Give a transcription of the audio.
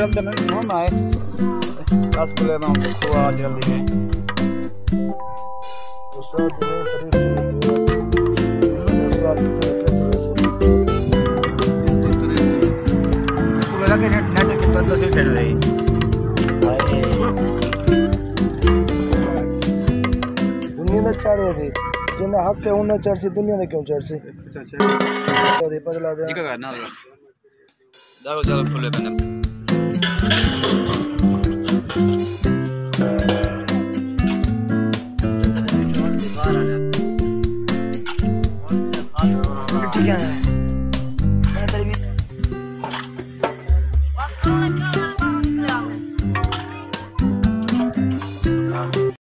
जल्दी नहीं ना है 10 किलो में खुआ जल्दी में उस्ताद ने तारीफ नेट कितना से चल रही दुनिया दा चढ़ रही जिन्हें हक है उन्हें चढ़ सी दुनिया ने क्यों चढ़ सी अच्छा तो दे पगला दे ठीक है ना दारो चलो फुले बने